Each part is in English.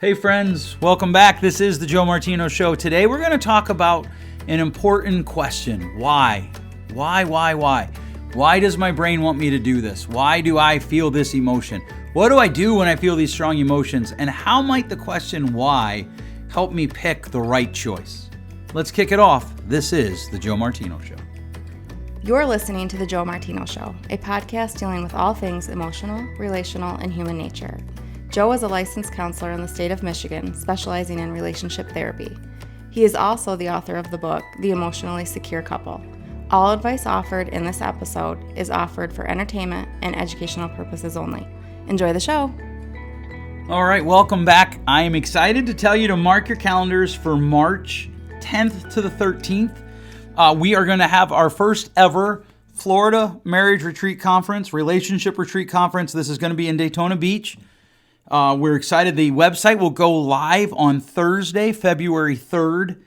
Hey friends, welcome back. This is the Joe Martino Show. Today we're going to talk about an important question. Why? Why does my brain want me to do this? Why do I feel this emotion? What do I do when I feel these strong emotions? And how might the question why help me pick the right choice? Let's kick it off. This is the Joe Martino Show. You're listening to the Joe Martino Show, a podcast dealing with all things emotional, relational, and human nature. Joe is a licensed counselor in the state of Michigan, specializing in relationship therapy. He is also the author of the book, The Emotionally Secure Couple. All advice offered in this episode is offered for entertainment and educational purposes only. Enjoy the show. All right, welcome back. I am excited to tell you to mark your calendars for March 10th to the 13th. We are going to have our first ever Florida Marriage Retreat Conference, Relationship Retreat Conference. This is going to be in Daytona Beach. We're excited. The website will go live on Thursday, February 3rd,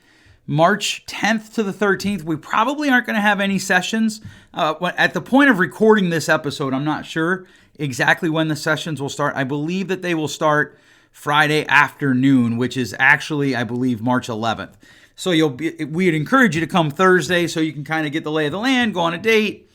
March 10th to the 13th. We probably aren't going to have any sessions. At the point of recording this episode, I'm not sure exactly when the sessions will start. I believe that they will start Friday afternoon, which is actually, I believe, March 11th. So we'd encourage you to come Thursday so you can kind of get the lay of the land, go on a date.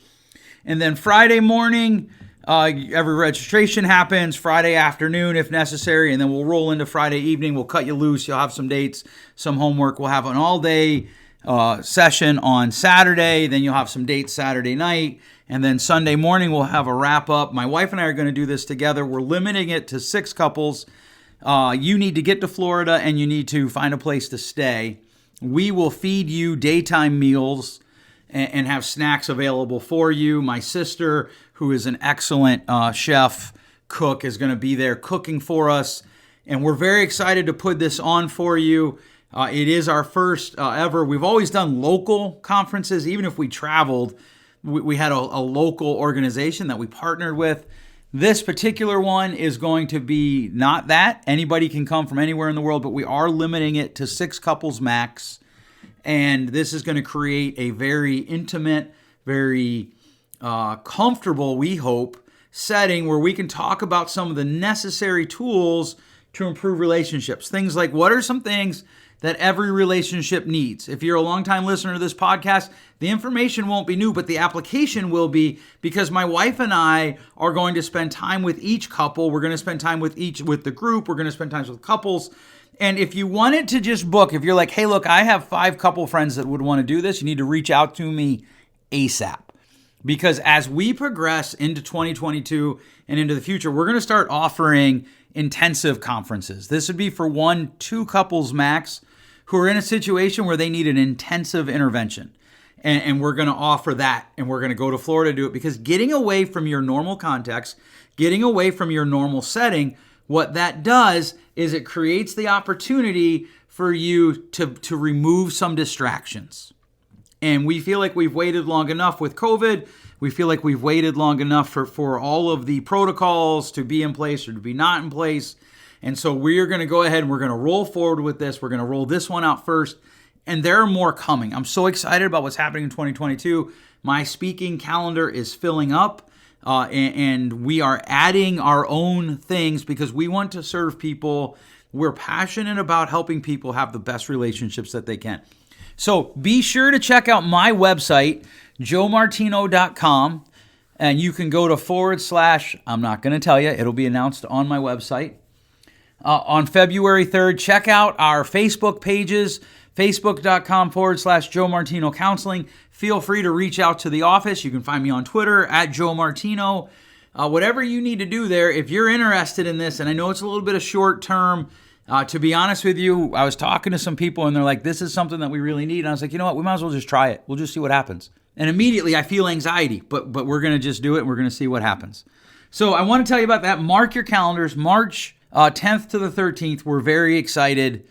And then Friday morning, every registration happens Friday afternoon if necessary, and then we'll roll into Friday evening. We'll cut you loose. You'll have some dates, some homework. We'll have an all-day session on Saturday. Then you'll have some dates Saturday night. And then Sunday morning, we'll have a wrap-up. My wife and I are going to do this together. We're limiting it to 6 couples. You need to get to Florida, and you need to find a place to stay. We will feed you daytime meals and have snacks available for you. My sister, who is an excellent chef, cook, is going to be there cooking for us. And we're very excited to put this on for you. It is our first ever. We've always done local conferences. Even if we traveled, we had a local organization that we partnered with. This particular one is going to be not that. Anybody can come from anywhere in the world, but we are limiting it to 6 couples max. And this is going to create a very intimate, very comfortable, we hope, setting where we can talk about some of the necessary tools to improve relationships. Things like, what are some things that every relationship needs? If you're a longtime listener to this podcast, the information won't be new, but the application will be, because my wife and I are going to spend time with each couple. We're going to spend time with the group. We're going to spend time with couples. And if you wanted to just book, if you're like, hey, look, I have 5 couple friends that would want to do this, you need to reach out to me ASAP. Because as we progress into 2022 and into the future, we're going to start offering intensive conferences. This would be for 1-2 couples max who are in a situation where they need an intensive intervention. And we're going to offer that. And we're going to go to Florida to do it. Because getting away from your normal context, getting away from your normal setting, what that does is it creates the opportunity for you to remove some distractions. And we feel like we've waited long enough with COVID. We feel like we've waited long enough for all of the protocols to be in place or to be not in place. And so we're going to go ahead and we're going to roll forward with this. We're going to roll this one out first. And there are more coming. I'm so excited about what's happening in 2022. My speaking calendar is filling up. And we are adding our own things because we want to serve people. We're passionate about helping people have the best relationships that they can. So be sure to check out my website, joemartino.com, and you can go to / I'm not going to tell you, it'll be announced on my website. On February 3rd, check out our Facebook pages, facebook.com / Joe Martino Counseling. Feel free to reach out to the office. You can find me on Twitter at Joe Martino. Whatever you need to do there, if you're interested in this, and I know it's a little bit of short term, to be honest with you, I was talking to some people and they're like, this is something that we really need. And I was like, you know what, we might as well just try it. We'll just see what happens. And immediately I feel anxiety, but we're going to just do it and we're going to see what happens. So I want to tell you about that. Mark your calendars, March 10th to the 13th. We're very excited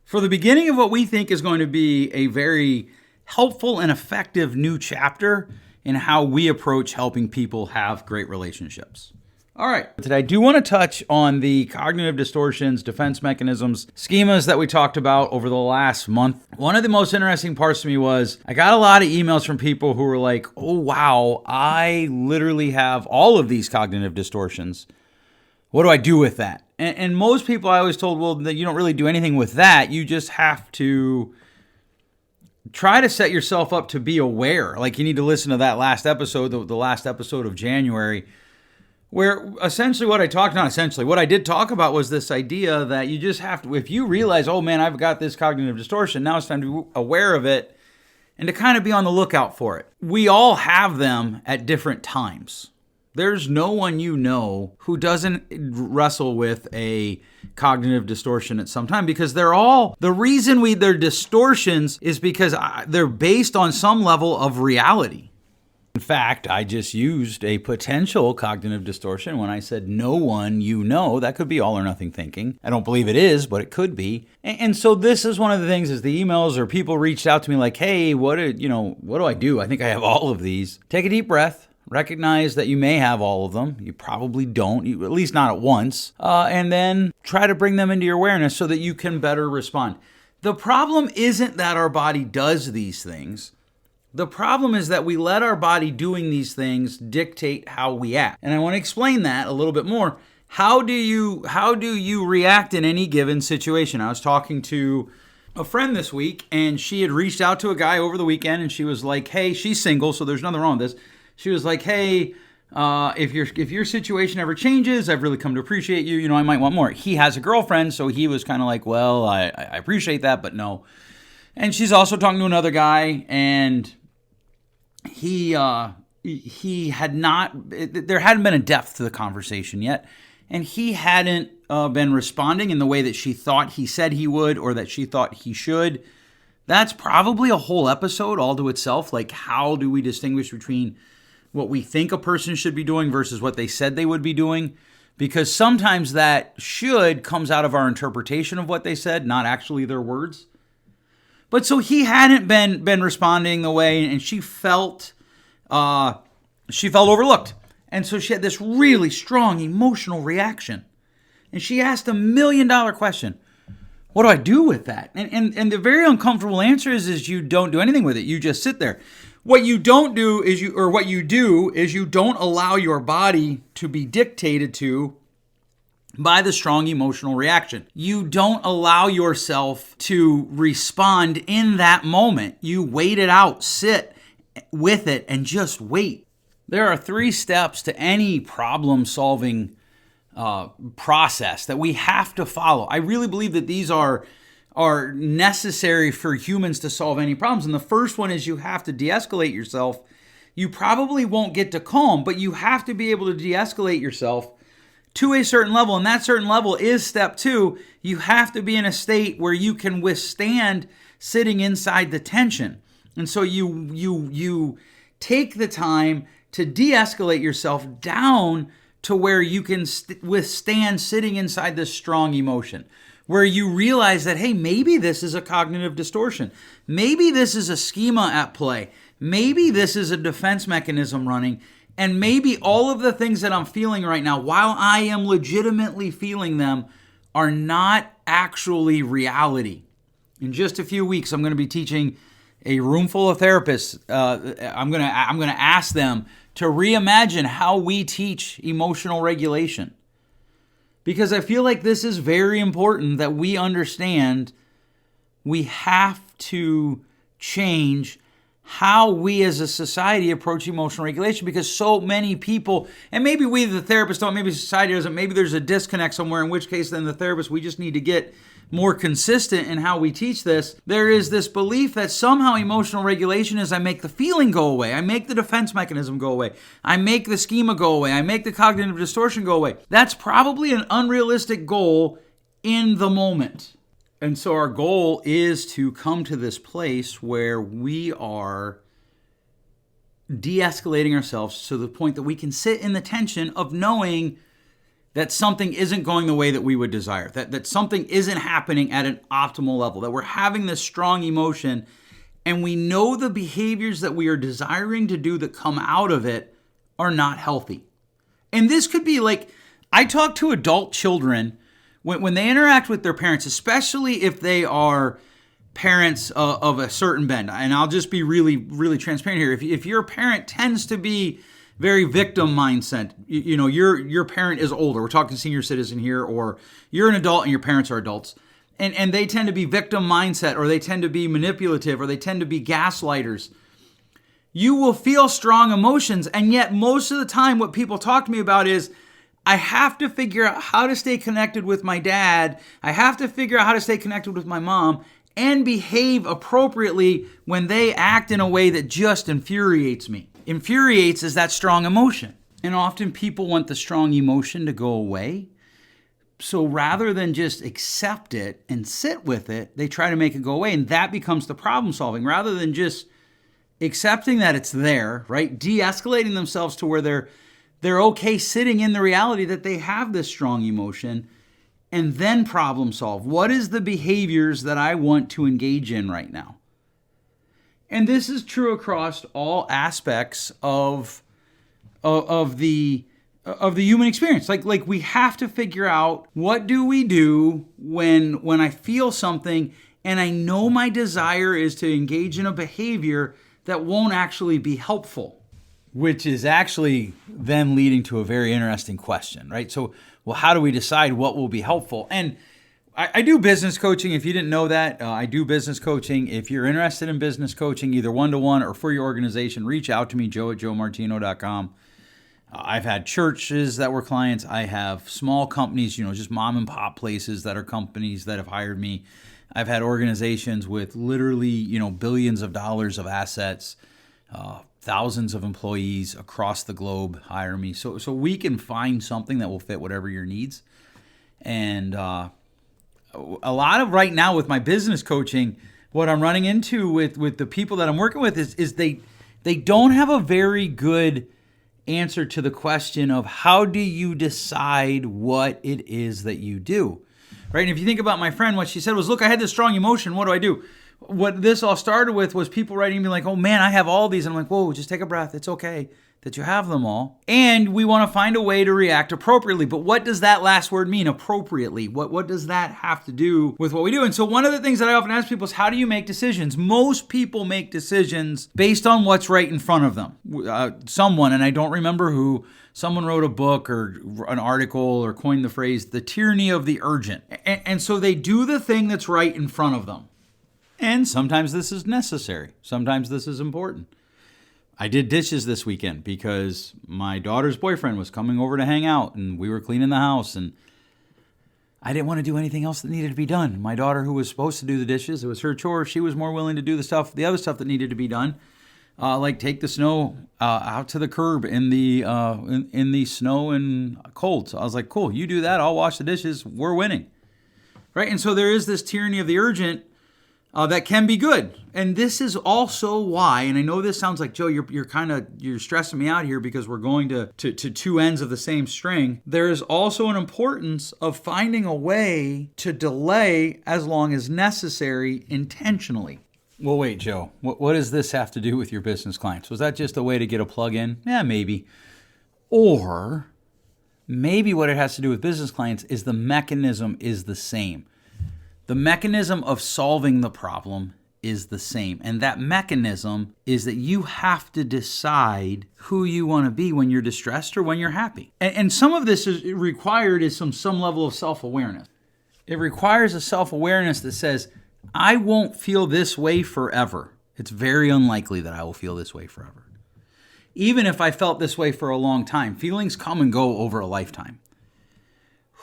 for the beginning of what we think is going to be a very helpful and effective new chapter in how we approach helping people have great relationships. All right, today I do want to touch on the cognitive distortions, defense mechanisms, schemas that we talked about over the last month. One of the most interesting parts to me was I got a lot of emails from people who were like, oh wow, I literally have all of these cognitive distortions. What do I do with that? And most people I was told, well, that you don't really do anything with that. You just have to try to set yourself up to be aware. Like you need to listen to that last episode, the last episode of January, where essentially what I did talk about was this idea that you just have to, if you realize, oh man, I've got this cognitive distortion, now it's time to be aware of it and to kind of be on the lookout for it. We all have them at different times. There's no one you know who doesn't wrestle with a cognitive distortion at some time, because the reason they're distortions is because they're based on some level of reality. In fact, I just used a potential cognitive distortion when I said no one you know. That could be all or nothing thinking. I don't believe it is, but it could be. And so this is one of the things, is the emails or people reached out to me like, hey, what do I do? I think I have all of these. Take a deep breath. Recognize that you may have all of them. You probably don't, at least not at once. And then try to bring them into your awareness so that you can better respond. The problem isn't that our body does these things. The problem is that we let our body doing these things dictate how we act. And I want to explain that a little bit more. How do you react in any given situation? I was talking to a friend this week, and she had reached out to a guy over the weekend, and she was like, hey, she's single, so there's nothing wrong with this. She was like, hey, if your situation ever changes, I've really come to appreciate you. I might want more. He has a girlfriend, so he was kind of like, well, I appreciate that, but no. And she's also talking to another guy, and he had not, there hadn't been a depth to the conversation yet, and he hadn't been responding in the way that she thought he said he would, or that she thought he should. That's probably a whole episode all to itself. Like, how do we distinguish between what we think a person should be doing versus what they said they would be doing? Because sometimes that should comes out of our interpretation of what they said, not actually their words. But so he hadn't been responding the way, and she felt overlooked. And so she had this really strong emotional reaction. And she asked $1 million question. What do I do with that? And the very uncomfortable answer is you don't do anything with it. You just sit there. What you do is you don't allow your body to be dictated to by the strong emotional reaction. You don't allow yourself to respond in that moment. You wait it out, sit with it, and just wait. There are 3 steps to any problem-solving process that we have to follow. I really believe that these are necessary for humans to solve any problems. And the first one is you have to de-escalate yourself. You probably won't get to calm, but you have to be able to de-escalate yourself to a certain level. And that certain level is step 2. You have to be in a state where you can withstand sitting inside the tension. And so you take the time to de-escalate yourself down to where you can withstand sitting inside this strong emotion, where you realize that, hey, maybe this is a cognitive distortion. Maybe this is a schema at play. Maybe this is a defense mechanism running. And maybe all of the things that I'm feeling right now, while I am legitimately feeling them, are not actually reality. In just a few weeks, I'm going to be teaching a room full of therapists. I'm going to ask them to reimagine how we teach emotional regulation. Because I feel like this is very important that we understand we have to change how we as a society approach emotional regulation, because so many people, and maybe we the therapists don't, maybe society doesn't, maybe there's a disconnect somewhere, in which case then the therapist, we just need to get more consistent in how we teach this. There is this belief that somehow emotional regulation is I make the feeling go away, I make the defense mechanism go away, I make the schema go away, I make the cognitive distortion go away. That's probably an unrealistic goal in the moment. And so our goal is to come to this place where we are de-escalating ourselves to the point that we can sit in the tension of knowing that something isn't going the way that we would desire, that something isn't happening at an optimal level, that we're having this strong emotion, and we know the behaviors that we are desiring to do that come out of it are not healthy. And this could be like, I talk to adult children when they interact with their parents, especially if they are parents of a certain bend. And I'll just be really, really transparent here. If your parent tends to be very victim mindset. You know, your parent is older. We're talking senior citizen here, or you're an adult and your parents are adults. And they tend to be victim mindset, or they tend to be manipulative, or they tend to be gaslighters. You will feel strong emotions, and yet most of the time what people talk to me about is, I have to figure out how to stay connected with my dad. I have to figure out how to stay connected with my mom and behave appropriately when they act in a way that just infuriates me. Infuriates is that strong emotion. And often people want the strong emotion to go away. So rather than just accept it and sit with it, they try to make it go away. And that becomes the problem solving. Rather than just accepting that it's there, right? De-escalating themselves to where they're okay sitting in the reality that they have this strong emotion, and then problem solve. What is the behaviors that I want to engage in right now? And this is true across all aspects of the human experience. Like we have to figure out, what do we do when I feel something and I know my desire is to engage in a behavior that won't actually be helpful? Which is actually then leading to a very interesting question, right? So, well, how do we decide what will be helpful? And I do business coaching. If you didn't know that, I do business coaching. If you're interested in business coaching, either one-to-one or for your organization, reach out to me, joe@joemartino.com. I've had churches that were clients. I have small companies, just mom and pop places that are companies that have hired me. I've had organizations with literally, billions of dollars of assets, thousands of employees across the globe hire me. So we can find something that will fit whatever your needs. And a lot of right now with my business coaching, what I'm running into with the people that I'm working with is they don't have a very good answer to the question of, how do you decide what it is that you do? Right? And if you think about my friend, what she said was, look, I had this strong emotion. What do I do? What this all started with was people writing me like, oh man, I have all these. And I'm like, whoa, just take a breath. It's okay that you have them all. And we want to find a way to react appropriately. But what does that last word mean, appropriately? What does that have to do with what we do? And so one of the things that I often ask people is, how do you make decisions? Most people make decisions based on what's right in front of them. Someone, and I don't remember who, someone wrote a book or an article or coined the phrase, the tyranny of the urgent. And so they do the thing that's right in front of them. And sometimes this is necessary. Sometimes this is important. I did dishes this weekend because my daughter's boyfriend was coming over to hang out, and we were cleaning the house, and I didn't want to do anything else that needed to be done. My daughter, who was supposed to do the dishes, it was her chore. She was more willing to do the other stuff that needed to be done, like take the snow out to the curb in the snow and cold. So I was like, cool, you do that. I'll wash the dishes. We're winning, right? And so there is this tyranny of the urgent. That can be good. And this is also why, and I know this sounds like, Joe, you're stressing me out here because we're going to two ends of the same string. There is also an importance of finding a way to delay as long as necessary intentionally. Well, wait, Joe, what does this have to do with your business clients? Was that just a way to get a plug in? Yeah, maybe. Or maybe what it has to do with business clients is the mechanism is the same. The mechanism of solving the problem is the same. And that mechanism is that you have to decide who you want to be when you're distressed or when you're happy. And some of this is required is some level of self-awareness. It requires a self-awareness that says, I won't feel this way forever. It's very unlikely that I will feel this way forever. Even if I felt this way for a long time, feelings come and go over a lifetime.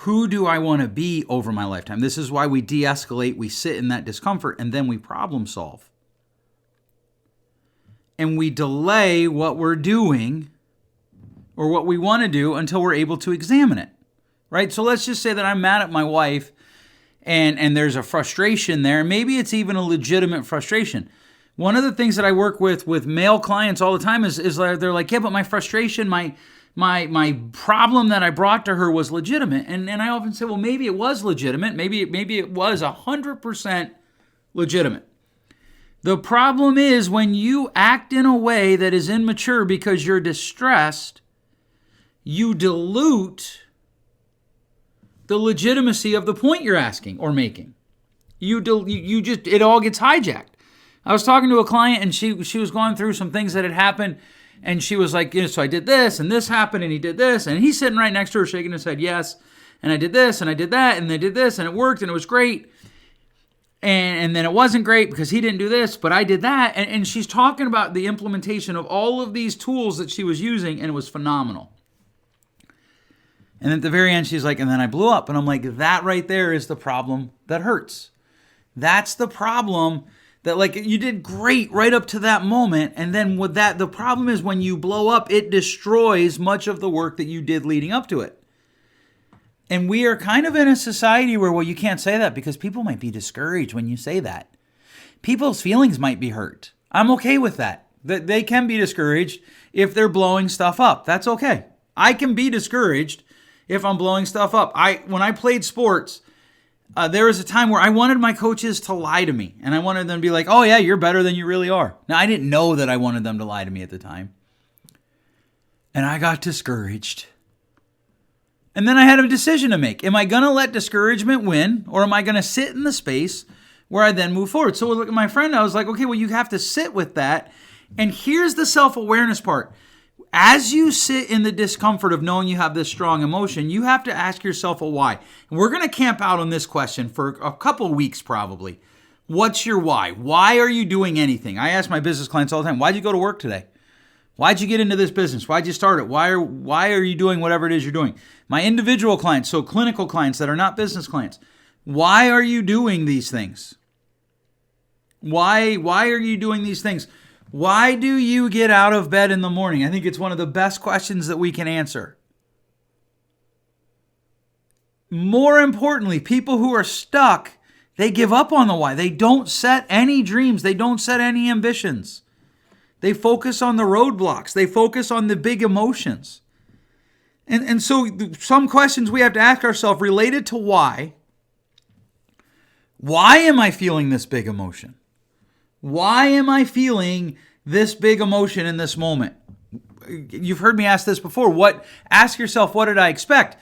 Who do I want to be over my lifetime? This is why we de-escalate, we sit in that discomfort, and then we problem solve. And we delay what we're doing or what we want to do until we're able to examine it, right? So let's just say that I'm mad at my wife and there's a frustration there. Maybe it's even a legitimate frustration. One of the things that I work with male clients all the time is they're like, yeah, but my frustration, my problem that I brought to her was legitimate. And I often say, well, maybe it was legitimate. Maybe it was 100% legitimate. The problem is when you act in a way that is immature because you're distressed, you dilute the legitimacy of the point you're asking or making. It all gets hijacked. I was talking to a client and she was going through some things that had happened. And she was like, so I did this and this happened and he did this. And he's sitting right next to her shaking his head, yes. And I did this and I did that and they did this and it worked and it was great. And then it wasn't great because he didn't do this, but I did that. And she's talking about the implementation of all of these tools that she was using, and it was phenomenal. And at the very end, she's like, and then I blew up. And I'm like, that right there is the problem that hurts. That's the problem that, like, you did great right up to that moment. And then with that, the problem is when you blow up, it destroys much of the work that you did leading up to it. And we are kind of in a society where, well, you can't say that because people might be discouraged when you say that. People's feelings might be hurt. I'm okay with that. They can be discouraged if they're blowing stuff up. That's okay. I can be discouraged if I'm blowing stuff up. When I played sports, there was a time where I wanted my coaches to lie to me. And I wanted them to be like, oh yeah, you're better than you really are. Now, I didn't know that I wanted them to lie to me at the time. And I got discouraged. And then I had a decision to make. Am I going to let discouragement win, or am I going to sit in the space where I then move forward? So look at my friend. I was like, okay, well, you have to sit with that. And here's the self-awareness part. As you sit in the discomfort of knowing you have this strong emotion, you have to ask yourself a why. And we're going to camp out on this question for a couple of weeks probably. What's your why? Why are you doing anything? I ask my business clients all the time, why'd you go to work today? Why'd you get into this business? Why'd you start it? Why are you doing whatever it is you're doing? My individual clients, so clinical clients that are not business clients, why are you doing these things? Why are you doing these things? Why do you get out of bed in the morning? I think it's one of the best questions that we can answer. More importantly, people who are stuck, they give up on the why. They don't set any dreams. They don't set any ambitions. They focus on the roadblocks. They focus on the big emotions. And so some questions we have to ask ourselves related to why. Why am I feeling this big emotion? Why am I feeling this big emotion in this moment? You've heard me ask this before. Ask yourself, what did I expect?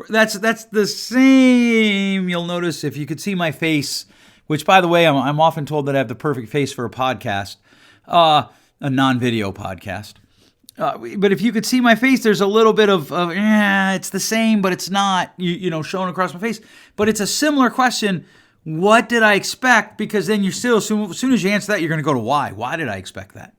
That's the same. You'll notice if you could see my face, which by the way, I'm often told that I have the perfect face for a podcast. A non-video podcast. But if you could see my face, there's a little bit of it's the same, but it's not, showing across my face. But it's a similar question. What did I expect? Because then as soon as you answer that, you're going to go to why. Why did I expect that?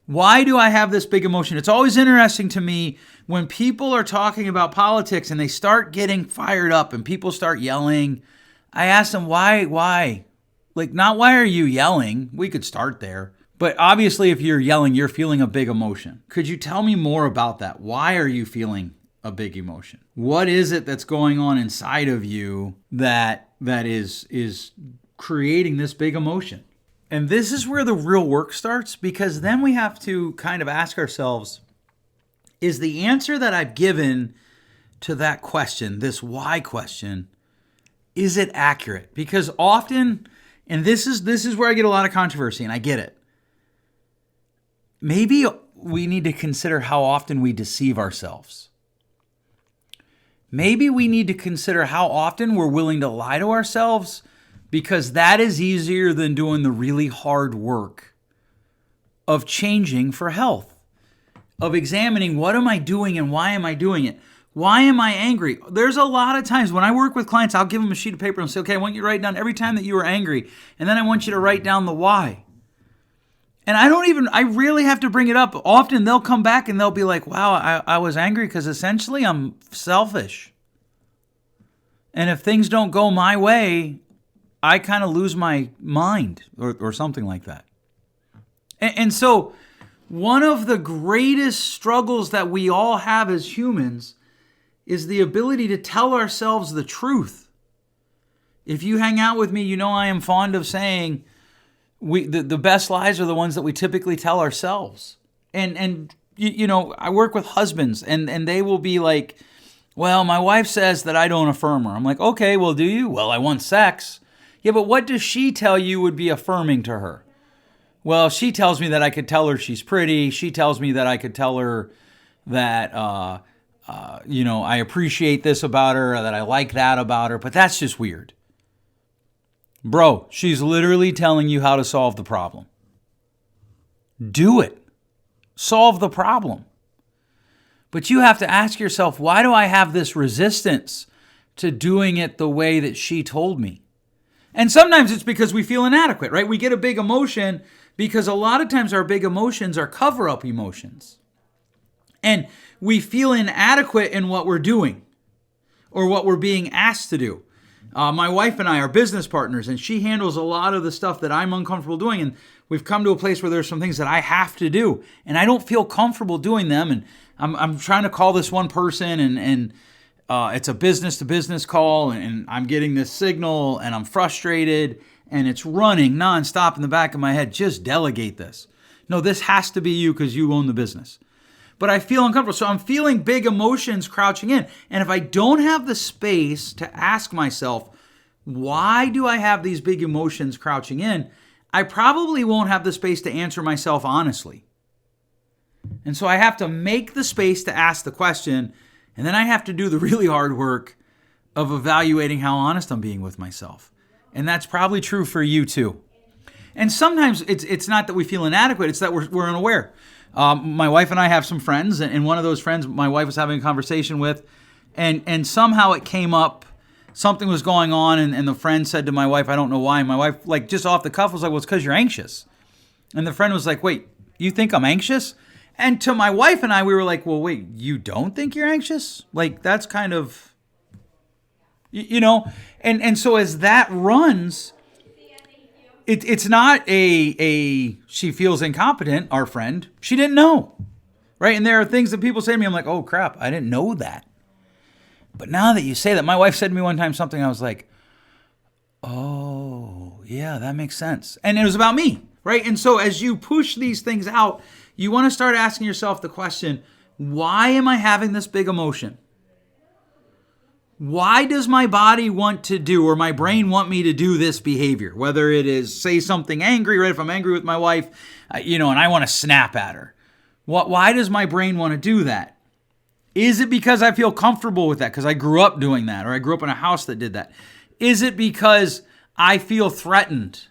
Why do I have this big emotion? It's always interesting to me when people are talking about politics and they start getting fired up and people start yelling. I ask them, why? Like, not why are you yelling? We could start there. But obviously, if you're yelling, you're feeling a big emotion. Could you tell me more about that? Why are you feeling a big emotion? What is it that's going on inside of you that is creating this big emotion? And this is where the real work starts, because then we have to kind of ask ourselves, is the answer that I've given to that question, this why question, is it accurate? Because often, and this is where I get a lot of controversy, and I get it. Maybe we need to consider how often we deceive ourselves. Maybe we need to consider how often we're willing to lie to ourselves, because that is easier than doing the really hard work of changing for health, of examining what am I doing and why am I doing it? Why am I angry? There's a lot of times when I work with clients, I'll give them a sheet of paper and say, okay, I want you to write down every time that you were angry, and then I want you to write down the why. And I really have to bring it up. Often they'll come back and they'll be like, wow, I was angry because essentially I'm selfish. And if things don't go my way, I kind of lose my mind or something like that. And so one of the greatest struggles that we all have as humans is the ability to tell ourselves the truth. If you hang out with me, you know I am fond of saying, the best lies are the ones that we typically tell ourselves. And I work with husbands and they will be like, well, my wife says that I don't affirm her. I'm like, okay, well, do you? Well, I want sex. Yeah, but what does she tell you would be affirming to her? Well, she tells me that I could tell her she's pretty. She tells me that I could tell her that, I appreciate this about her, or that I like that about her, but that's just weird. Bro, she's literally telling you how to solve the problem. Do it. solve the problem. But you have to ask yourself, why do I have this resistance to doing it the way that she told me? And sometimes it's because we feel inadequate, right? We get a big emotion because a lot of times our big emotions are cover-up emotions. And we feel inadequate in what we're doing or what we're being asked to do. My wife and I are business partners, and she handles a lot of the stuff that I'm uncomfortable doing. And we've come to a place where there's some things that I have to do, and I don't feel comfortable doing them. And I'm trying to call this one person, and it's a business-to-business call, and I'm getting this signal, and I'm frustrated, and it's running nonstop in the back of my head. Just delegate this. No, this has to be you because you own the business. But I feel uncomfortable. So I'm feeling big emotions crouching in. And if I don't have the space to ask myself, why do I have these big emotions crouching in? I probably won't have the space to answer myself honestly. And so I have to make the space to ask the question, and then I have to do the really hard work of evaluating how honest I'm being with myself. And that's probably true for you too. And sometimes it's not that we feel inadequate, it's that we're unaware. My wife and I have some friends, and one of those friends my wife was having a conversation with, and somehow it came up, something was going on, and the friend said to my wife, I don't know why, and my wife, like just off the cuff, was like, well, it's because you're anxious. And the friend was like, wait, you think I'm anxious? And to my wife and I, we were like, well, wait, you don't think you're anxious? Like, that's kind of, you know? And so as that runs, it's not she feels incompetent, our friend. She didn't know, right? And there are things that people say to me, I'm like, oh, crap, I didn't know that. But now that you say that, my wife said to me one time something, I was like, oh, yeah, that makes sense. And it was about me, right? And so as you push these things out, you want to start asking yourself the question, why am I having this big emotion? Why does my body want to do, or my brain want me to do this behavior? Whether it is say something angry, right? If I'm angry with my wife, and I want to snap at her. Why does my brain want to do that? Is it because I feel comfortable with that? Because I grew up doing that, or I grew up in a house that did that? Is it because I feel threatened?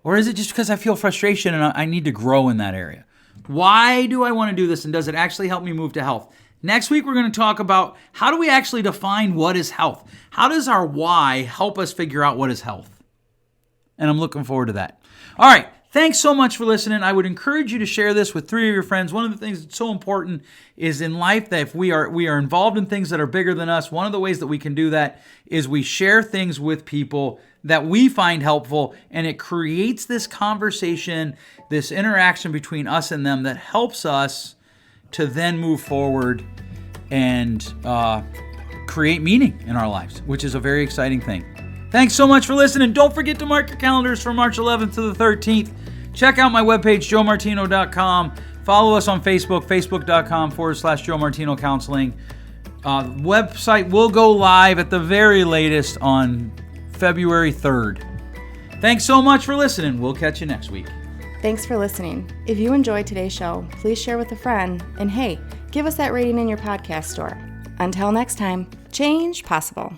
Or is it just because I feel frustration and I need to grow in that area? Why do I want to do this, and does it actually help me move to health? Next week, we're going to talk about how do we actually define what is health? How does our why help us figure out what is health? And I'm looking forward to that. All right. Thanks so much for listening. I would encourage you to share this with 3 of your friends. One of the things that's so important is in life that if we are involved in things that are bigger than us, one of the ways that we can do that is we share things with people that we find helpful, and it creates this conversation, this interaction between us and them that helps us to then move forward and create meaning in our lives, which is a very exciting thing. Thanks so much for listening. Don't forget to mark your calendars for March 11th to the 13th. Check out my webpage, joemartino.com. Follow us on Facebook, facebook.com/Joe Martino Counseling. Website will go live at the very latest on February 3rd. Thanks so much for listening. We'll catch you next week. Thanks for listening. If you enjoyed today's show, please share with a friend. And hey, give us that rating in your podcast store. Until next time, change possible.